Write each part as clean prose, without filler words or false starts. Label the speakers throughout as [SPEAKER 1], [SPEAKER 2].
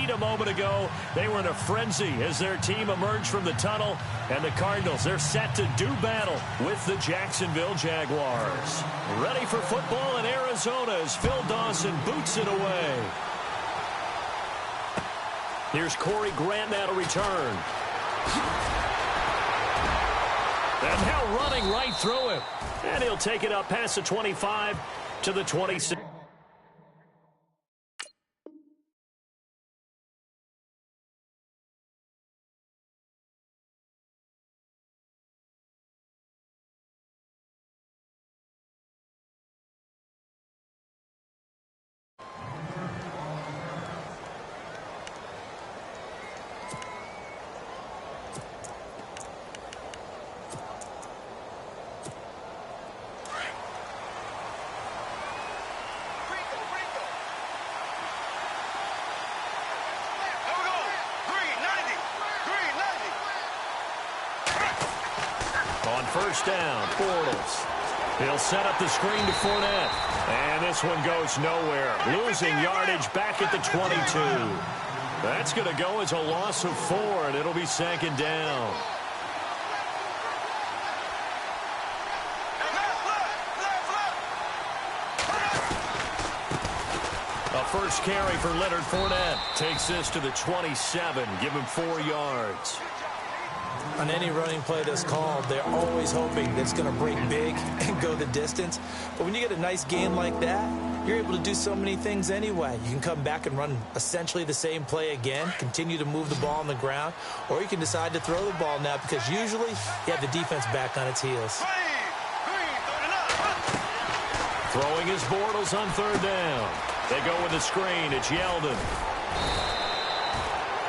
[SPEAKER 1] lead a moment ago. They were in a frenzy as their team emerged from the tunnel. And the Cardinals, they're set to do battle with the Jacksonville Jaguars. Ready for football in Arizona as Phil Dawson boots it away. Here's Corey Grant now to return. And now running right through him. And he'll take it up past the 25 to the 26. On first down, Bortles. He'll set up the screen to Fournette. And this one goes nowhere. Losing yardage back at the 22. That's going to go as a loss of 4, and it'll be second down. A first carry for Leonard Fournette. Takes this to the 27. Give him 4 yards.
[SPEAKER 2] On any running play that's called, they're always hoping that it's going to break big and go the distance. But when you get a nice game like that, you're able to do so many things anyway. You can come back and run essentially the same play again, continue to move the ball on the ground, or you can decide to throw the ball now because usually you have the defense back on its heels.
[SPEAKER 1] Throwing his Bortles on third down. They go with the screen. It's Yeldon.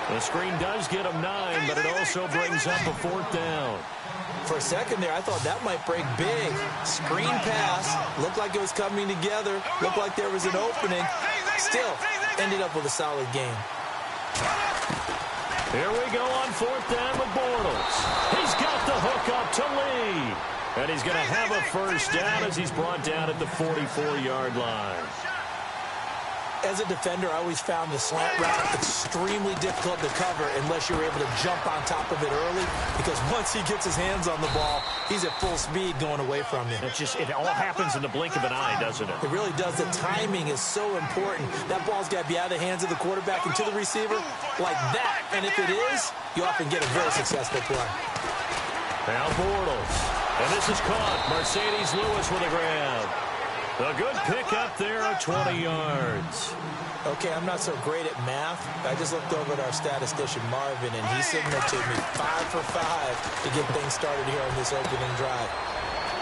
[SPEAKER 1] The screen does get him 9, but it also brings up a 4th down.
[SPEAKER 2] For a second there, I thought that might break big. Screen pass. Looked like it was coming together. Looked like there was an opening. Still, ended up with a solid game.
[SPEAKER 1] Here we go on 4th down with Bortles. He's got the hook up to Lee. And he's going to have a first down as he's brought down at the 44-yard line.
[SPEAKER 2] As a defender, I always found the slant route extremely difficult to cover unless you're able to jump on top of it early, because once he gets his hands on the ball, he's at full speed going away from you.
[SPEAKER 1] It all happens in the blink of an eye, doesn't it?
[SPEAKER 2] It really does. The timing is so important. That ball's got to be out of the hands of the quarterback and to the receiver like that. And if it is, you often get a very successful play.
[SPEAKER 1] Now Bortles. And this is caught. Mercedes Lewis with a grab. A good pickup there at 20 yards.
[SPEAKER 2] Okay, I'm not so great at math. I just looked over at our statistician, Marvin, and he signaled to me 5 for 5 to get things started here on this opening drive.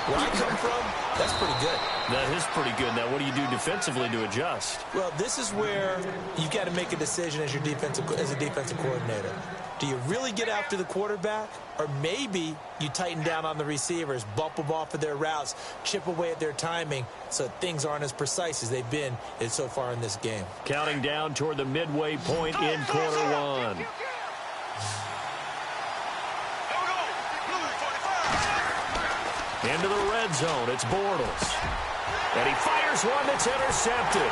[SPEAKER 2] Where I come from, that's pretty good.
[SPEAKER 1] That is pretty good. Now, what do you do defensively to adjust?
[SPEAKER 2] Well, this is where you've got to make a decision as a defensive coordinator. Do you really get after the quarterback? Or maybe you tighten down on the receivers, bump them off of their routes, chip away at their timing so things aren't as precise as they've been so far in this game.
[SPEAKER 1] Counting down toward the midway point in quarter 1. Into the red zone, it's Bortles. And he fires one that's intercepted.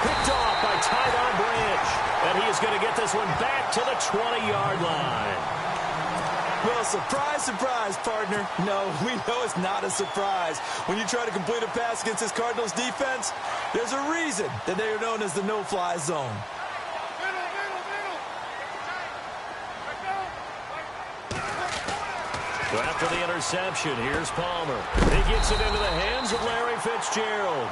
[SPEAKER 1] Picked off by Tyvon Branch. And he is going to get this one back to the 20-yard line.
[SPEAKER 2] Well, surprise, surprise, partner. No, we know it's not a surprise. When you try to complete a pass against this Cardinals defense, there's a reason that they are known as the no-fly zone.
[SPEAKER 1] So after the interception, here's Palmer. He gets it into the hands of Larry Fitzgerald.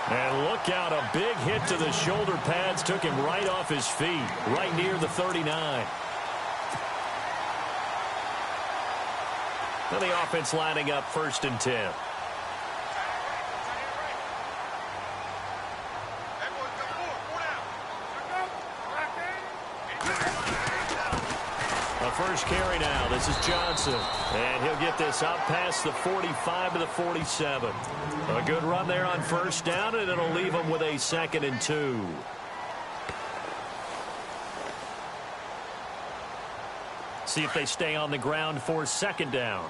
[SPEAKER 1] And look out, a big hit to the shoulder pads took him right off his feet, right near the 39. And the offense lining up 1st and 10. First carry now. This is Johnson. And he'll get this up past the 45 to the 47. A good run there on first down, and it'll leave him with a 2nd and 2. See if they stay on the ground for 2nd down.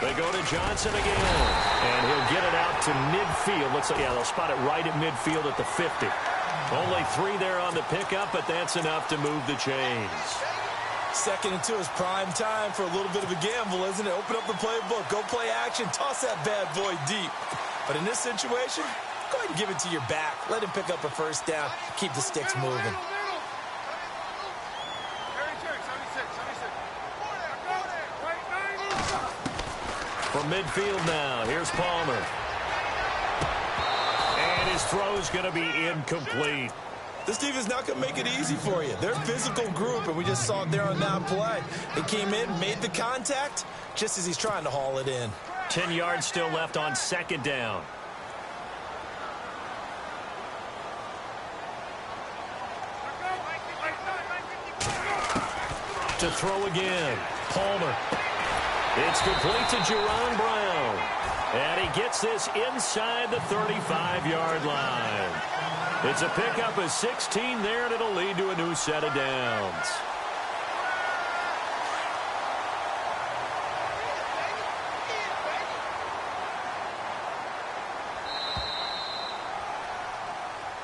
[SPEAKER 1] They go to Johnson again, and he'll get it out to midfield. They'll spot it right at midfield at the 50. Only 3 there on the pickup, but that's enough to move the chains.
[SPEAKER 2] 2nd and 2 is prime time for a little bit of a gamble, isn't it? Open up the playbook, go play action, toss that bad boy deep. But in this situation, go ahead and give it to your back. Let him pick up a first down, keep the sticks moving.
[SPEAKER 1] From midfield now, here's Palmer. And his throw's going to be incomplete.
[SPEAKER 2] This defense is not going to make it easy for you. They're a physical group, and we just saw it there on that play. They came in, made the contact, just as he's trying to haul it in.
[SPEAKER 1] 10 yards still left on 2nd down. To throw again, Palmer. It's complete to Juwan Brown. And he gets this inside the 35-yard line. It's a pickup of 16 there, and it'll lead to a new set of downs.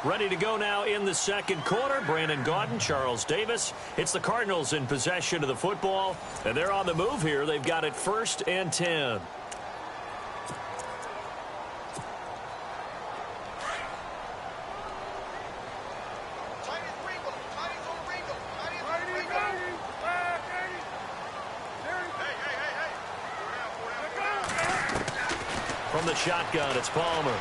[SPEAKER 1] Ready to go now in the 2nd quarter. Brandon Gaudin, Charles Davis. It's the Cardinals in possession of the football, and they're on the move here. They've got it 1st and 10. From the shotgun, it's Palmer.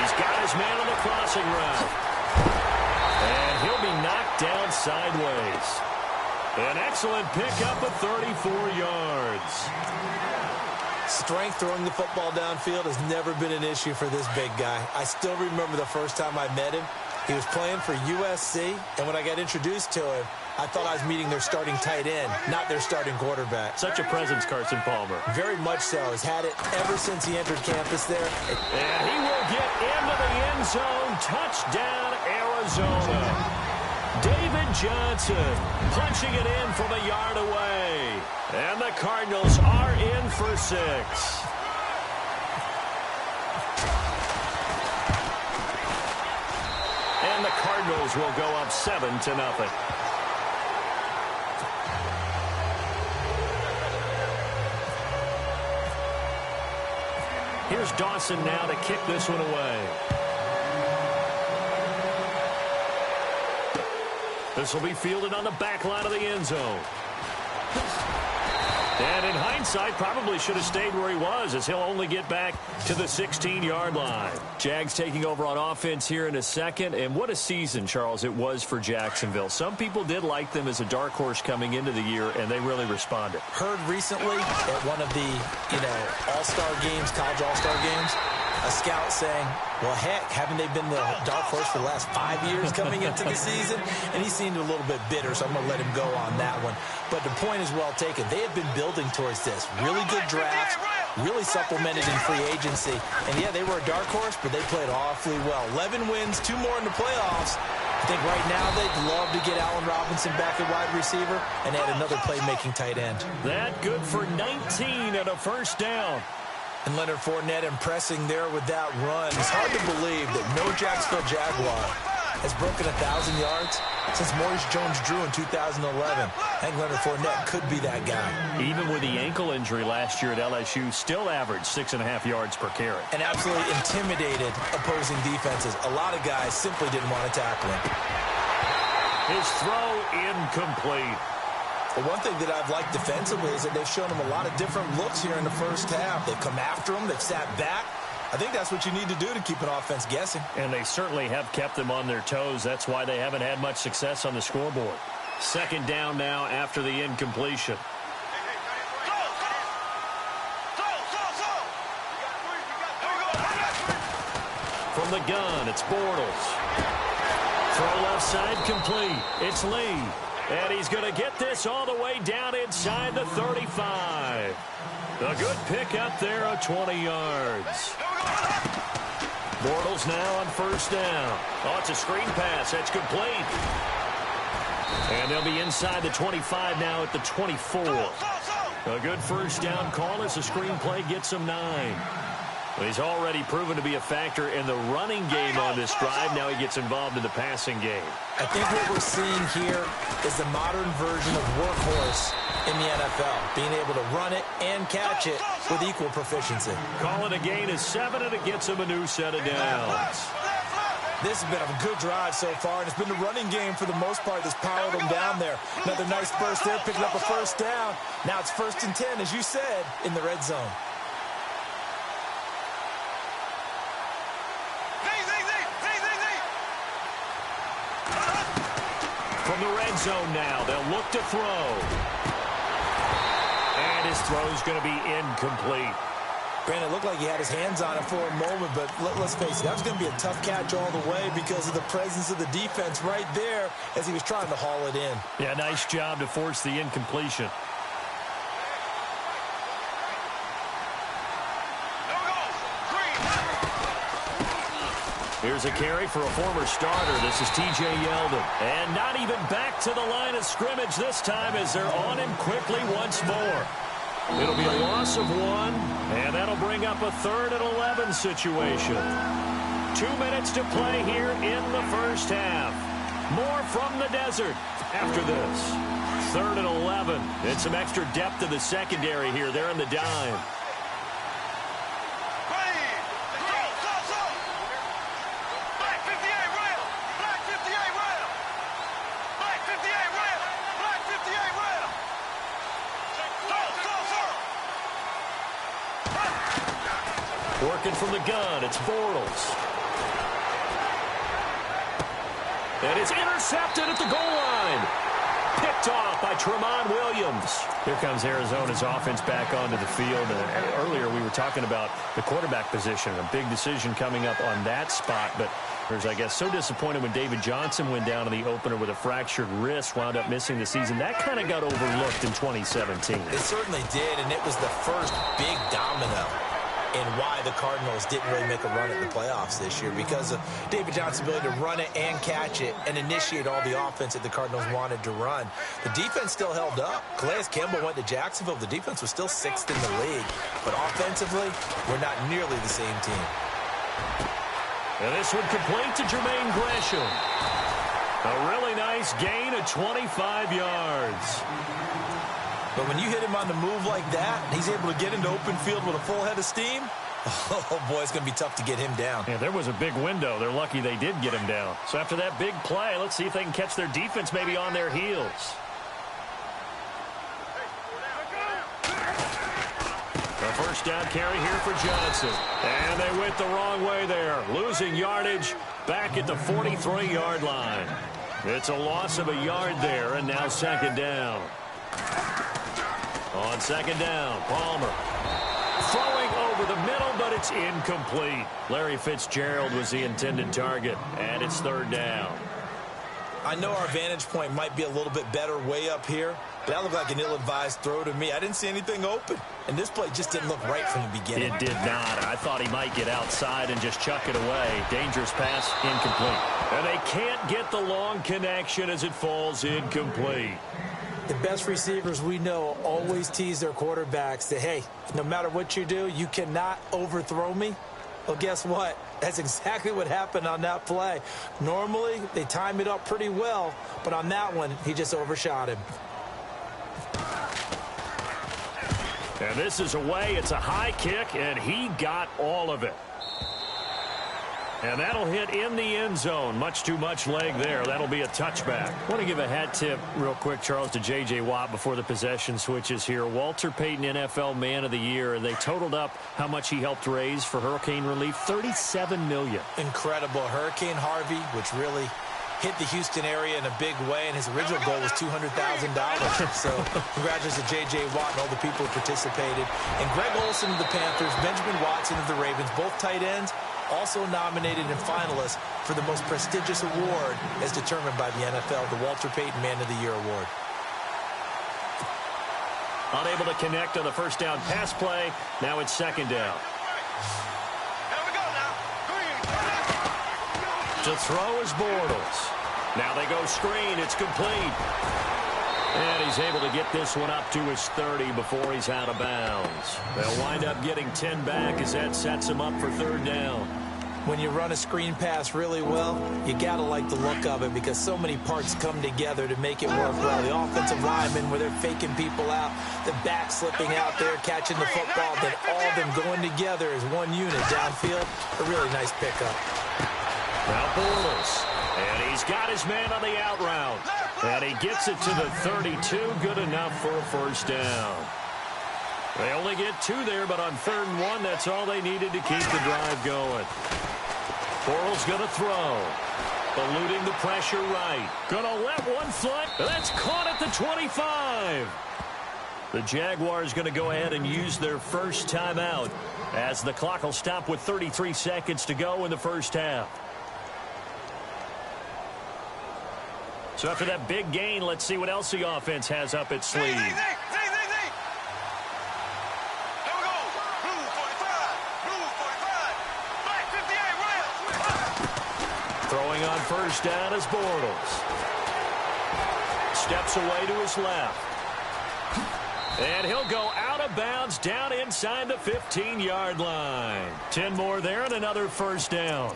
[SPEAKER 1] He's got his man on the crossing route. And he'll be knocked down sideways. An excellent pickup of 34 yards.
[SPEAKER 2] Strength throwing the football downfield has never been an issue for this big guy. I still remember the first time I met him. He was playing for USC, and when I got introduced to him, I thought I was meeting their starting tight end, not their starting quarterback.
[SPEAKER 1] Such a presence, Carson Palmer.
[SPEAKER 2] Very much so. Has had it ever since he entered campus there.
[SPEAKER 1] And he will get into the end zone. Touchdown, Arizona. David Johnson punching it in from a yard away. And the Cardinals are in for 6. And the Cardinals will go up 7-0. Here's Dawson now to kick this one away. This will be fielded on the back line of the end zone. And in hindsight, probably should have stayed where he was, as he'll only get back to the 16-yard line. Jags taking over on offense here in a second. And what a season, Charles, it was for Jacksonville. Some people did like them as a dark horse coming into the year, and they really responded.
[SPEAKER 2] Heard recently at one of the, all-star games, college all-star games, a scout saying, well, heck, haven't they been the dark horse for the last 5 years coming into the season? And he seemed a little bit bitter, so I'm going to let him go on that one. But the point is well taken. They have been building towards this. Really good drafts, really supplemented in free agency. And, yeah, they were a dark horse, but they played awfully well. 11 wins, 2 more in the playoffs. I think right now they'd love to get Allen Robinson back at wide receiver and add another playmaking tight end.
[SPEAKER 1] That good for 19 and a first down.
[SPEAKER 2] And Leonard Fournette impressing there with that run. It's hard to believe that no Jacksonville Jaguar has broken 1,000 yards since Maurice Jones-Drew in 2011. I think Leonard Fournette could be that guy.
[SPEAKER 1] Even with the ankle injury last year at LSU, still averaged 6.5 yards per carry.
[SPEAKER 2] And absolutely intimidated opposing defenses. A lot of guys simply didn't want to tackle him.
[SPEAKER 1] His throw incomplete.
[SPEAKER 2] But one thing that I've liked defensively is that they've shown him a lot of different looks here in the first half. They've come after him. They've sat back. I think that's what you need to do to keep an offense guessing.
[SPEAKER 1] And they certainly have kept them on their toes. That's why they haven't had much success on the scoreboard. 2nd down now after the incompletion. From the gun, it's Bortles. Throw left side complete. It's Lee. And he's going to get this all the way down inside the 35. A good pickup there of 20 yards. Bortles now on 1st down. Oh, it's a screen pass. That's complete. And they'll be inside the 25 now at the 24. A good first down call as the screenplay gets him 9. Well, he's already proven to be a factor in the running game on this drive. Now he gets involved in the passing game.
[SPEAKER 2] I think what we're seeing here is the modern version of workhorse in the NFL, being able to run it and catch it with equal proficiency.
[SPEAKER 1] Call it a gain of 7, and it gets him a new set of downs.
[SPEAKER 2] This has been a good drive so far, and it's been the running game for the most part that's powered them down there. Another nice burst there, picking up a first down. Now it's 1st and 10, as you said, in the red zone.
[SPEAKER 1] From the red zone now, they'll look to throw. And his throw's going to be incomplete.
[SPEAKER 2] Brandon, it looked like he had his hands on it for a moment, but let's face it, that was going to be a tough catch all the way because of the presence of the defense right there as he was trying to haul it in.
[SPEAKER 1] Yeah, nice job to force the incompletion. Here's a carry for a former starter. This is T.J. Yeldon. And not even back to the line of scrimmage this time as they're on him quickly once more. It'll be a loss of 1, and that'll bring up a 3rd and 11 situation. 2 minutes to play here in the first half. More from the desert after this. 3rd and 11. And some extra depth to the secondary here. They're in the dime. Working from the gun, it's Bortles. And it's intercepted at the goal line. Picked off by Tramon Williams. Here comes Arizona's offense back onto the field. Earlier we were talking about the quarterback position. A big decision coming up on that spot. But there's, I guess, so disappointed when David Johnson went down in the opener with a fractured wrist, wound up missing the season. That kind of got overlooked in 2017.
[SPEAKER 2] It certainly did, and it was the first big domino and why the Cardinals didn't really make a run at the playoffs this year, because of David Johnson's ability to run it and catch it and initiate all the offense that the Cardinals wanted to run. The defense still held up. Calais Campbell went to Jacksonville. The defense was still 6th in the league. But offensively, we're not nearly the same team.
[SPEAKER 1] And this one complete to Jermaine Gresham. A really nice gain of 25 yards.
[SPEAKER 2] But when you hit him on the move like that, he's able to get into open field with a full head of steam, oh, boy, it's going to be tough to get him down.
[SPEAKER 1] Yeah, there was a big window. They're lucky they did get him down. So after that big play, let's see if they can catch their defense maybe on their heels. A first down carry here for Johnson. And they went the wrong way there. Losing yardage back at the 43-yard line. It's a loss of a yard there, and now 2nd down. On 2nd down, Palmer throwing over the middle, but it's incomplete. Larry Fitzgerald was the intended target, and it's 3rd down.
[SPEAKER 2] I know our vantage point might be a little bit better way up here, but that looked like an ill-advised throw to me. I didn't see anything open, and this play just didn't look right from the beginning.
[SPEAKER 1] It did not. I thought he might get outside and just chuck it away. Dangerous pass, incomplete. And they can't get the long connection as it falls incomplete.
[SPEAKER 2] The best receivers we know always tease their quarterbacks that, hey, no matter what you do, you cannot overthrow me. Well, guess what? That's exactly what happened on that play. Normally, they time it up pretty well, but on that one, he just overshot him.
[SPEAKER 1] And this is away. It's a high kick, and he got all of it. And that'll hit in the end zone. Much too much leg there. That'll be a touchback. I want to give a hat tip real quick, Charles, to J.J. Watt before the possession switches here. Walter Payton, NFL Man of the Year. They totaled up how much he helped raise for hurricane relief. $37 million.
[SPEAKER 2] Incredible. Hurricane Harvey, which really hit the Houston area in a big way, and his original goal was $200,000. So congratulations to J.J. Watt and all the people who participated. And Greg Olsen of the Panthers, Benjamin Watson of the Ravens, both tight ends, also nominated and finalists for the most prestigious award as determined by the NFL, the Walter Payton Man of the Year Award.
[SPEAKER 1] Unable to connect on the first down pass play. Now it's 2nd down. To throw is Bortles. Now they go screen. It's complete. And he's able to get this one up to his 30 before he's out of bounds. They'll wind up getting 10 back as that sets him up for third down.
[SPEAKER 2] When you run a screen pass really well, you got to like the look of it because so many parts come together to make it work well. The offensive linemen, where they're faking people out, the back slipping out there, catching the football, then all of them going together as one unit downfield. A really nice pickup.
[SPEAKER 1] Now Bortles, and he's got his man on the out route. And he gets it to the 32, good enough for a first down. They only get 2 there, but on 3rd and 1, that's all they needed to keep the drive going. Bortles going to throw. Eluding the pressure right. Going to let one fly. That's caught at the 25. The Jaguars going to go ahead and use their first timeout as the clock will stop with 33 seconds to go in the first half. So after that big gain, let's see what else the offense has up its sleeve. Throwing on first down is Bortles. Steps away to his left. And he'll go out of bounds down inside the 15-yard line. 10 more there and another first down.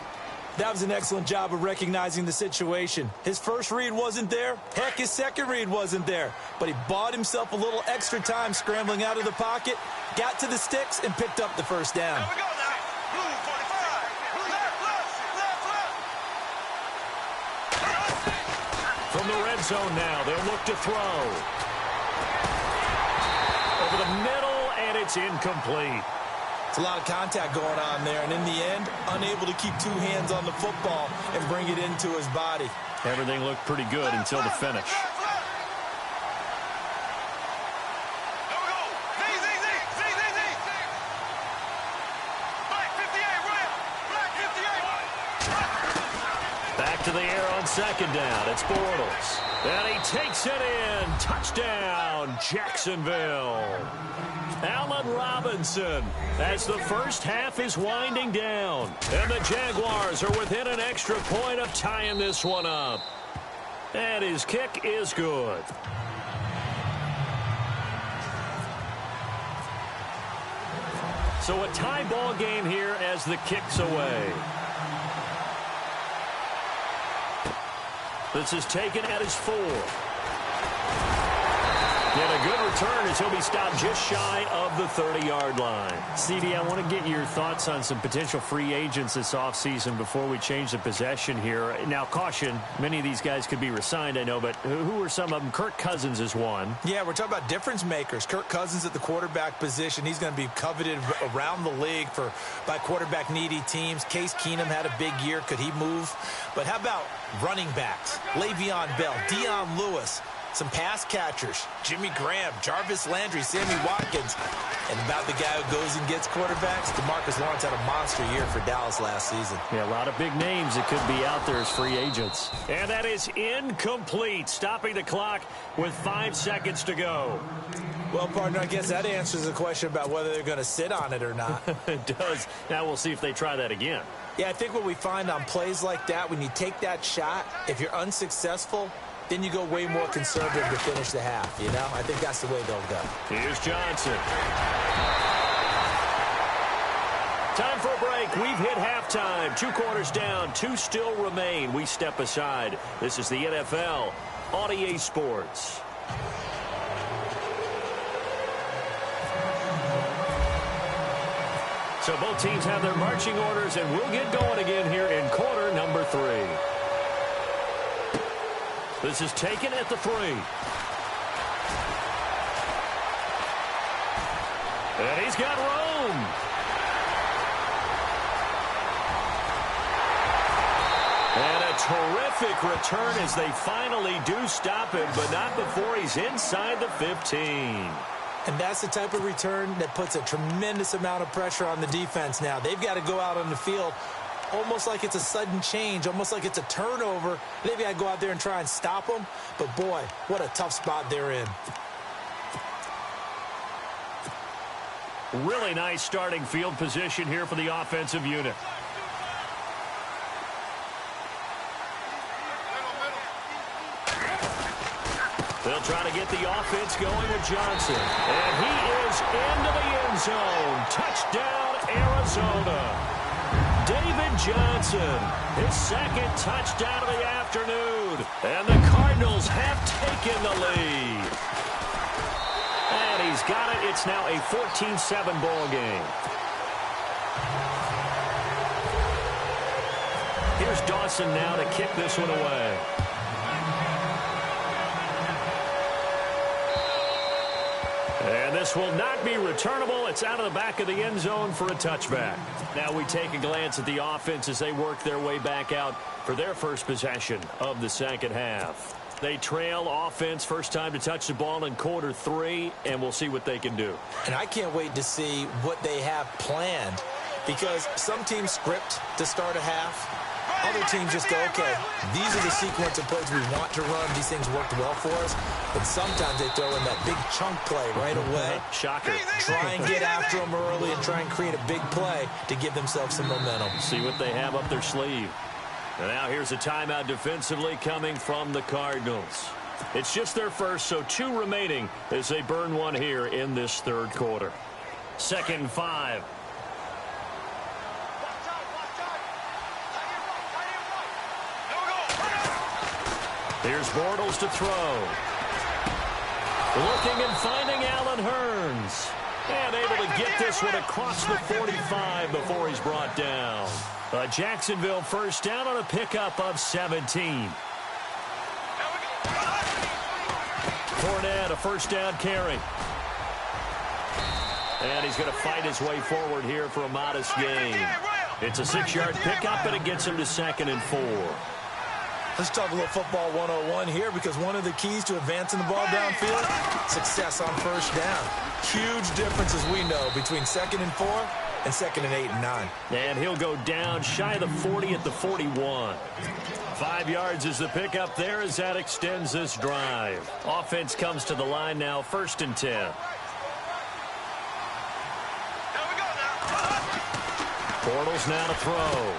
[SPEAKER 2] That was an excellent job of recognizing the situation. His first read wasn't there. Heck, his second read wasn't there. But he bought himself a little extra time scrambling out of the pocket, got to the sticks, and picked up the first down.
[SPEAKER 1] From the red zone now, they'll look to throw. Over the middle, and it's incomplete.
[SPEAKER 2] It's a lot of contact going on there, and in the end, unable to keep 2 hands on the football and bring it into his body.
[SPEAKER 1] Everything looked pretty good until the finish. Back to the air on second down. It's Bortles. And he takes it in. Touchdown, Jacksonville. Allen Robinson as the first half is winding down. And the Jaguars are within an extra point of tying this one up. And his kick is good. So a tie ball game here as the kick's away. This is taken at his 4. And a good return as he'll be stopped just shy of the 30-yard line.
[SPEAKER 3] CD, I want to get your thoughts on some potential free agents this offseason before we change the possession here. Now, caution, many of these guys could be re-signed, I know, but who are some of them? Kirk Cousins is one.
[SPEAKER 2] Yeah, we're talking about difference makers. Kirk Cousins at the quarterback position. He's going to be coveted around the league by quarterback-needy teams. Case Keenum had a big year. Could he move? But how about running backs? Le'Veon Bell, Dion Lewis. Some pass catchers, Jimmy Graham, Jarvis Landry, Sammy Watkins. And about the guy who goes and gets quarterbacks, DeMarcus Lawrence had a monster year for Dallas last season.
[SPEAKER 3] Yeah, a lot of big names that could be out there as free agents.
[SPEAKER 1] And that is incomplete, stopping the clock with 5 seconds to go.
[SPEAKER 2] Well, partner, I guess that answers the question about whether they're going to sit on it or not.
[SPEAKER 1] It does. Now we'll see if they try that again.
[SPEAKER 2] Yeah, I think what we find on plays like that, when you take that shot, if you're unsuccessful, then you go way more conservative to finish the half, you know? I think that's the way they'll go.
[SPEAKER 1] Here's Johnson. Time for a break. We've hit halftime. 2 quarters down. 2 still remain. We step aside. This is the NFL on EA Sports. So both teams have their marching orders, and we'll get going again here in quarter number 3. This is taken at the 3. And he's got room. And a terrific return as they finally do stop him, but not before he's inside the 15.
[SPEAKER 2] And that's the type of return that puts a tremendous amount of pressure on the defense now. They've got to go out on the field almost like it's a sudden change, almost like it's a turnover. They've got to go out there and try and stop them. But, boy, what a tough spot they're in.
[SPEAKER 1] Really nice starting field position here for the offensive unit. They'll try to get the offense going with Johnson. And he is into the end zone. Touchdown, Arizona. David Johnson, his second touchdown of the afternoon. And the Cardinals have taken the lead. And he's got it. It's now a 14-7 ball game. Here's Dawson now to kick this one away. And this will not be returnable. It's out of the back of the end zone for a touchback. Now we take a glance at the offense as they work their way back out for their first possession of the second half. They trail offense, first time to touch the ball in quarter 3, and we'll see what they can do.
[SPEAKER 2] And I can't wait to see what they have planned, because some teams script to start a half. Other teams just go, okay, these are the sequence of plays we want to run. These things worked well for us. But sometimes they throw in that big chunk play right away.
[SPEAKER 3] Shocker.
[SPEAKER 2] Try and get after them early and try and create a big play to give themselves some momentum.
[SPEAKER 3] See what they have up their sleeve.
[SPEAKER 1] And now here's a timeout defensively coming from the Cardinals. It's just their first, so 2 remaining as they burn one here in this third quarter. 2nd and 5. Here's Bortles to throw. Looking and finding Allen Hurns. And able to get this one across the 45 before he's brought down. A Jacksonville first down on a pickup of 17. Fournette, a first down carry. And he's going to fight his way forward here for a modest gain. It's a 6-yard pickup, and it gets him to 2nd and 4.
[SPEAKER 2] Let's talk a little football 101 here, because one of the keys to advancing the ball downfield, success on first down. Huge difference, as we know, between 2nd and 4 and 2nd and 8 and 9.
[SPEAKER 1] And he'll go down shy of the 40 at the 41. 5 yards is the pickup there as that extends this drive. Offense comes to the line now, 1st and 10. Bortles now to throw.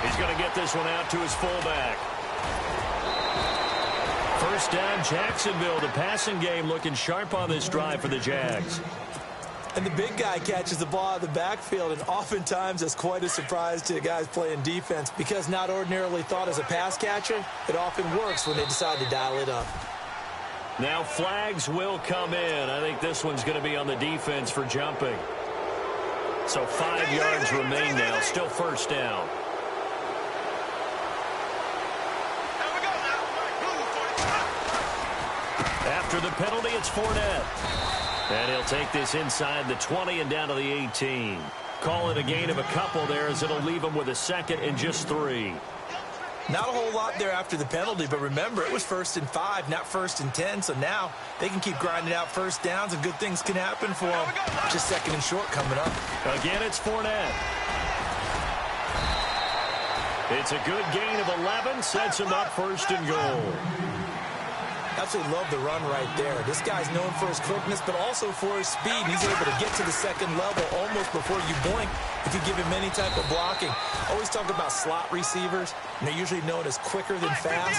[SPEAKER 1] He's going to get this one out to his fullback. First down, Jacksonville. The passing game looking sharp on this drive for the Jags.
[SPEAKER 2] And the big guy catches the ball out of the backfield, and oftentimes it's quite a surprise to the guys playing defense, because not ordinarily thought as a pass catcher, it often works when they decide to dial it up.
[SPEAKER 1] Now flags will come in. I think this one's going to be on the defense for jumping. So 5 yards remain now, still first down. After the penalty, it's Fournette. And he'll take this inside the 20 and down to the 18. Call it a gain of a couple there, as it'll leave him with a 2nd and just 3.
[SPEAKER 2] Not a whole lot there after the penalty, but remember, it was 1st and 5, not 1st and 10, so now they can keep grinding out first downs, and good things can happen for them. Just 2nd and short coming up.
[SPEAKER 1] Again, it's Fournette. It's a good gain of 11, sets him up 1st and goal.
[SPEAKER 2] Absolutely love the run right there. This guy's known for his quickness, but also for his speed. He's able to get to the 2nd level almost before you blink if you give him any type of blocking. Always talk about slot receivers, and they're usually known as quicker than fast.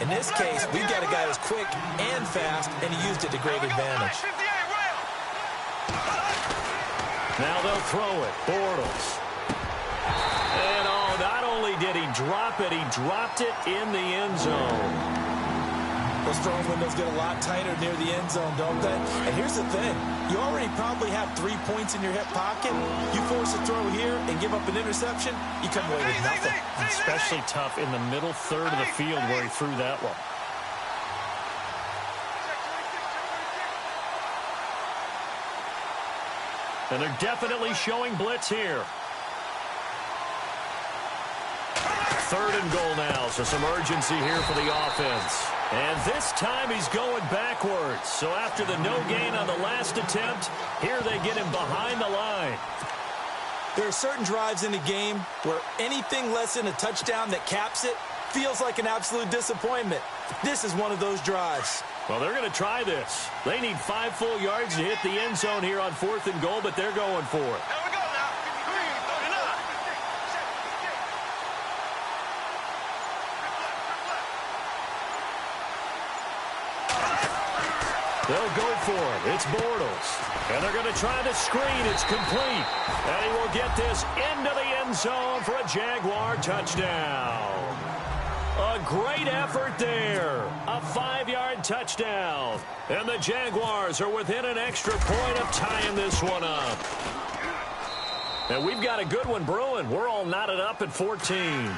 [SPEAKER 2] In this case, we've got a guy who's quick and fast, and he used it to great advantage.
[SPEAKER 1] Now they'll throw it. Bortles. And not only did he drop it, he dropped it in the end zone.
[SPEAKER 2] Those throwing windows get a lot tighter near the end zone, don't they? And here's the thing. You already probably have 3 points in your hip pocket. You force a throw here and give up an interception, you come away with nothing.
[SPEAKER 3] Especially tough in the middle third of the field where he threw that one.
[SPEAKER 1] And they're definitely showing blitz here. 3rd and goal now, so some urgency here for the offense. And this time he's going backwards. So after the no gain on the last attempt, here they get him behind the line.
[SPEAKER 2] There are certain drives in the game where anything less than a touchdown that caps it feels like an absolute disappointment. This is one of those drives.
[SPEAKER 1] Well, they're going to try this. They need 5 full yards to hit the end zone here on 4th and goal, but they're going for it. They'll go for it. It's Bortles. And they're going to try the screen. It's complete. And he will get this into the end zone for a Jaguar touchdown. A great effort there. A 5-yard touchdown. And the Jaguars are within an extra point of tying this one up. And we've got a good one brewing. We're all knotted up at 14.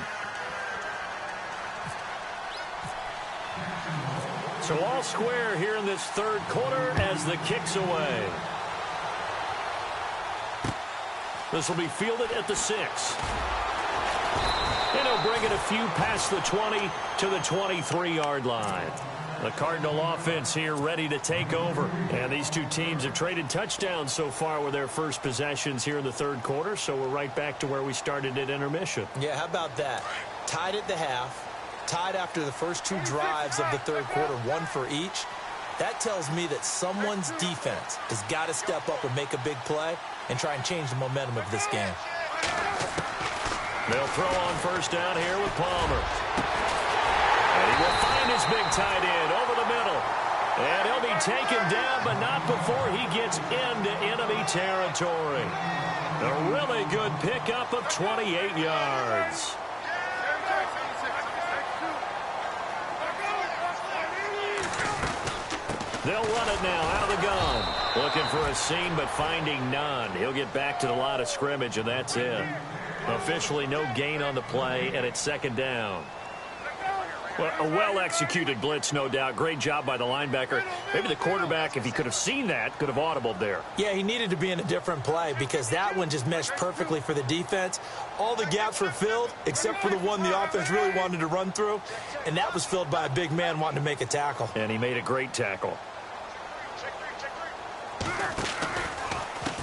[SPEAKER 1] So all square here in this third quarter as the kick's away. This will be fielded at the 6. And he'll bring it a few past the 20 to the 23-yard line. The Cardinal offense here ready to take over. And these two teams have traded touchdowns so far with their first possessions here in the third quarter. So we're right back to where we started at intermission.
[SPEAKER 2] Yeah, how about that? Tied at the half. Tied after the first two drives of the third quarter, one for each. That tells me that someone's defense has got to step up and make a big play and try and change the momentum of this game.
[SPEAKER 1] They'll throw on first down here with Palmer. And he will find his big tight end over the middle. And he'll be taken down, but not before he gets into enemy territory. A really good pickup of 28 yards. They'll run it now out of the gun. Looking for a seam, but finding none. He'll get back to the line of scrimmage, and that's it. Officially no gain on the play, and it's second down. Well, a well-executed blitz, no doubt. Great job by the linebacker. Maybe the quarterback, if he could have seen that, could have audibled there.
[SPEAKER 2] Yeah, he needed to be in a different play because that one just meshed perfectly for the defense. All the gaps were filled except for the one the offense really wanted to run through, and that was filled by a big man wanting to make a tackle.
[SPEAKER 1] And he made a great tackle.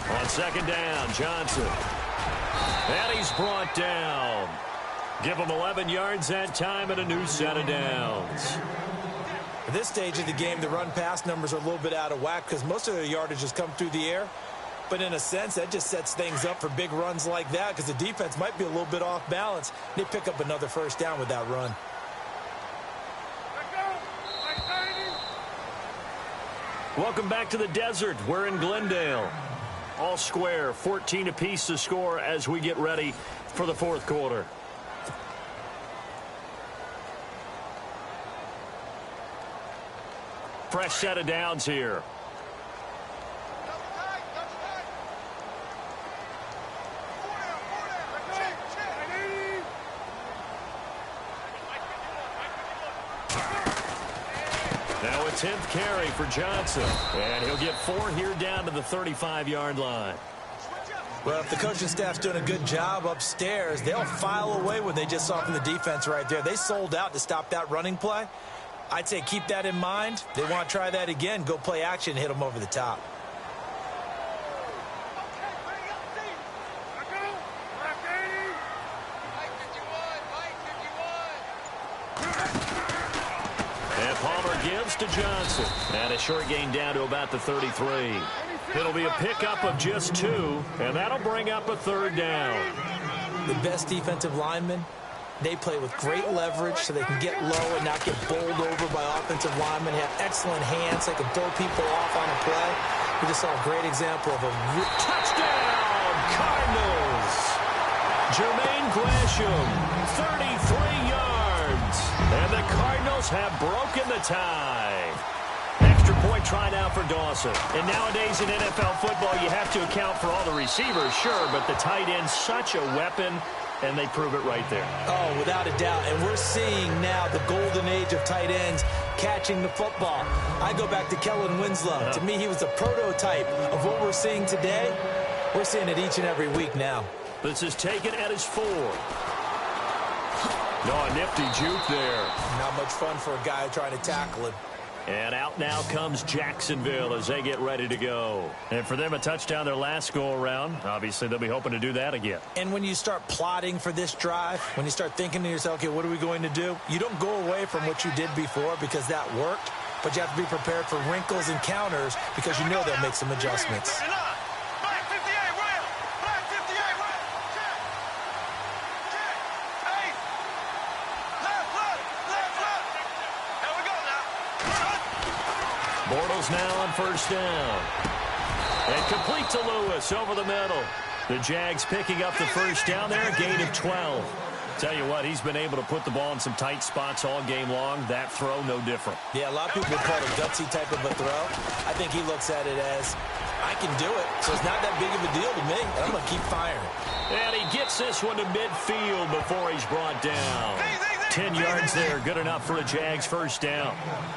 [SPEAKER 1] On second down, Johnson. And he's brought down. Give him 11 yards that time and a new set of downs.
[SPEAKER 2] At this stage of the game, the run-pass numbers are a little bit out of whack because most of their yardage has come through the air. But in a sense, that just sets things up for big runs like that because the defense might be a little bit off balance. They pick up another first down with that run.
[SPEAKER 1] Welcome back to the desert. We're in Glendale. All square, 14 apiece to score as we get ready for the fourth quarter. Fresh set of downs here. Now a 10th carry for Johnson. And he'll get 4 here down to the 35-yard line.
[SPEAKER 2] Well, if the coaching staff's doing a good job upstairs, they'll file away what they just saw from the defense right there. They sold out to stop that running play. I'd say keep that in mind. They want to try that again. Go play action, hit them over the top.
[SPEAKER 1] And Palmer gives to Johnson. And a short gain down to about the 33. It'll be a pickup of just 2, and that'll bring up a third down.
[SPEAKER 2] The best defensive linemen, they play with great leverage so they can get low and not get bowled over by offensive linemen. They have excellent hands. They can throw people off on a play. We just saw a great example of a
[SPEAKER 1] touchdown, Cardinals. Jermaine Gresham, 33 yards. And the Cardinals have broken the tie. Extra point try now for Dawson. And nowadays in NFL football, you have to account for all the receivers, sure, but the tight end's such a weapon. And they prove it right there.
[SPEAKER 2] Oh, without a doubt. And we're seeing now the golden age of tight ends catching the football. I go back to Kellen Winslow. To me, he was the prototype of what we're seeing today. We're seeing it each and every week now.
[SPEAKER 1] This is taken at his 4. No, a nifty juke there.
[SPEAKER 2] Not much fun for a guy trying to tackle him.
[SPEAKER 1] And out now comes Jacksonville as they get ready to go. And for them, a touchdown their last go-around. Obviously, they'll be hoping to do that again.
[SPEAKER 2] And when you start plotting for this drive, when you start thinking to yourself, okay, what are we going to do? You don't go away from what you did before because that worked, but you have to be prepared for wrinkles and counters because you know they'll make some adjustments.
[SPEAKER 1] Bortles now on first down. And complete to Lewis over the middle. The Jags picking up the first down there, a gain of 12. Tell you what, he's been able to put the ball in some tight spots all game long. That throw, no different.
[SPEAKER 2] Yeah, a lot of people would call it a gutsy type of a throw. I think he looks at it as, I can do it, so it's not that big of a deal to me, and I'm going to keep firing.
[SPEAKER 1] And he gets this one to midfield before he's brought down. 10 yards there, good enough for a Jags first down.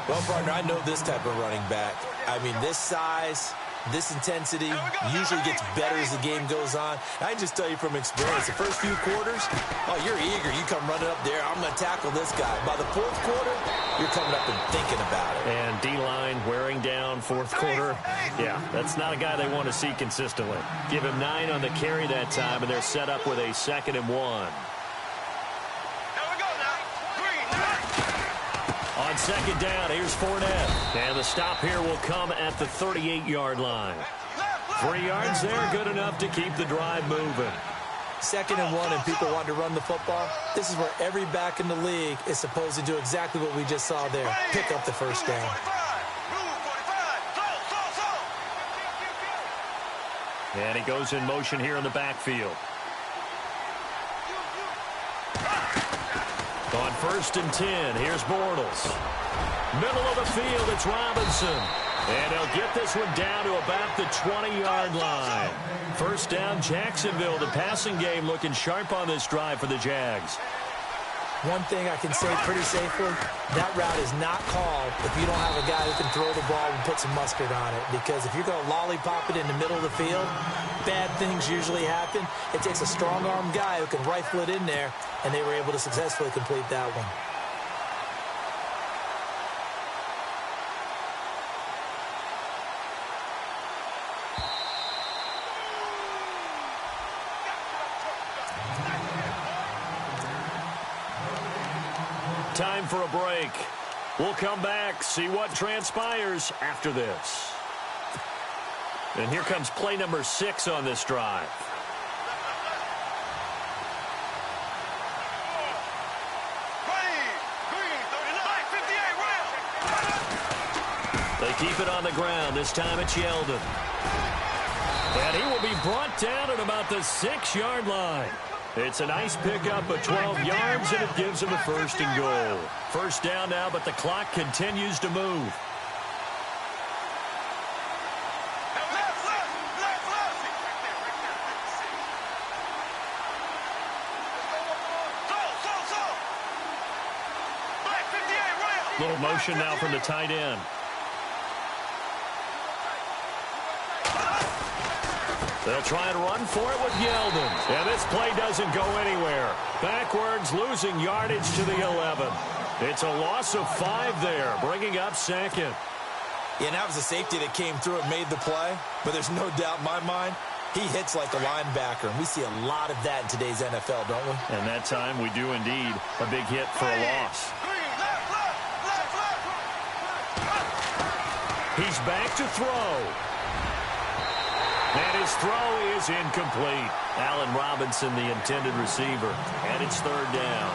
[SPEAKER 2] Well, partner, I know this type of running back. I mean, this size, this intensity usually gets better as the game goes on. I can just tell you from experience, the first few quarters, oh, you're eager. You come running up there, I'm going to tackle this guy. By the fourth quarter, you're coming up and thinking about it.
[SPEAKER 1] And D-line wearing down fourth quarter. Yeah, that's not a guy they want to see consistently. Give him 9 on the carry that time, and they're set up with a 2nd and 1. On 2nd down, here's Fournette. And the stop here will come at the 38-yard line. 3 yards there, good enough to keep the drive moving.
[SPEAKER 2] 2nd and 1, and people want to run the football. This is where every back in the league is supposed to do exactly what we just saw there. Pick up the first down.
[SPEAKER 1] And he goes in motion here in the backfield. On 1st and 10, here's Bortles. Middle of the field, it's Robinson. And he'll get this one down to about the 20-yard line. First down, Jacksonville. The passing game looking sharp on this drive for the Jags.
[SPEAKER 2] One thing I can say pretty safely, that route is not called if you don't have a guy who can throw the ball and put some mustard on it. Because if you're going to lollipop it in the middle of the field, bad things usually happen. It takes a strong-arm guy who can rifle it in there, and they were able to successfully complete that one.
[SPEAKER 1] Time for a break. We'll come back, see what transpires after this. And here comes play number 6 on this drive. They keep it on the ground. This time it's Yeldon. And he will be brought down at about the 6-yard line. It's a nice pickup of 12 yards, and it gives him a 1st and goal. First down now, but the clock continues to move. Little motion now from the tight end. They'll try and run for it with Yeldon. And this play doesn't go anywhere. Backwards, losing yardage to the 11. It's a loss of 5 there, bringing up 2nd.
[SPEAKER 2] Yeah, and that was a safety that came through and made the play. But there's no doubt in my mind, he hits like a linebacker. And we see a lot of that in today's NFL, don't we?
[SPEAKER 1] And that time we do indeed. A big hit for a loss. He's back to throw. And his throw is incomplete. Allen Robinson, the intended receiver. And it's 3rd down.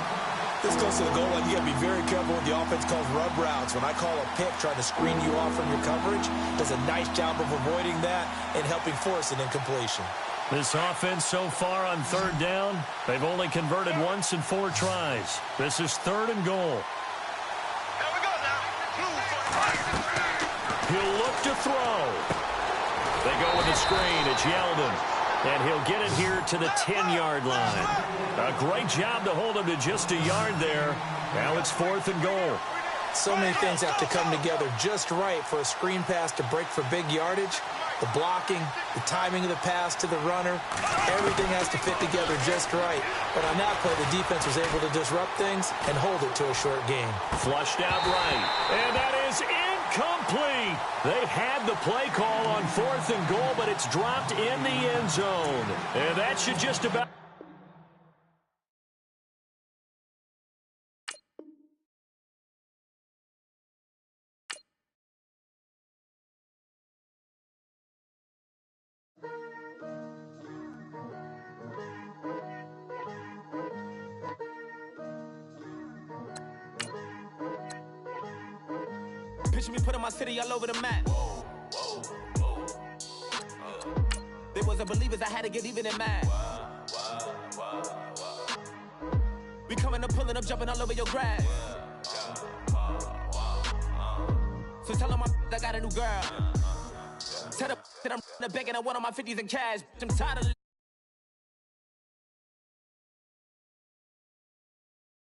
[SPEAKER 2] This goes to the goal line. You got to be very careful with the offense calls rub routes. When I call a pick trying to screen you off from your coverage, does a nice job of avoiding that and helping force an incompletion.
[SPEAKER 1] This offense so far on 3rd down, they've only converted once in 4 tries. This is 3rd and goal. He'll look to throw. They go with the screen. It's Yeldon. And he'll get it here to the 10-yard line. A great job to hold him to just a yard there. Now it's 4th and goal.
[SPEAKER 2] So many things have to come together just right for a screen pass to break for big yardage. The blocking, the timing of the pass to the runner, everything has to fit together just right. But on that play, the defense was able to disrupt things and hold it to a short game.
[SPEAKER 1] Flushed out right. And that is incomplete. They had the play call on 4th and goal, but it's dropped in the end zone. And that should just about...
[SPEAKER 4] Picture me putting my city all over the map. They wasn't believers, I had to get even in mad. We coming up, pulling up, jumping all over your grass. So tell them I got a new girl. Tell them that I'm begging on one of my 50s in cash. I'm tired of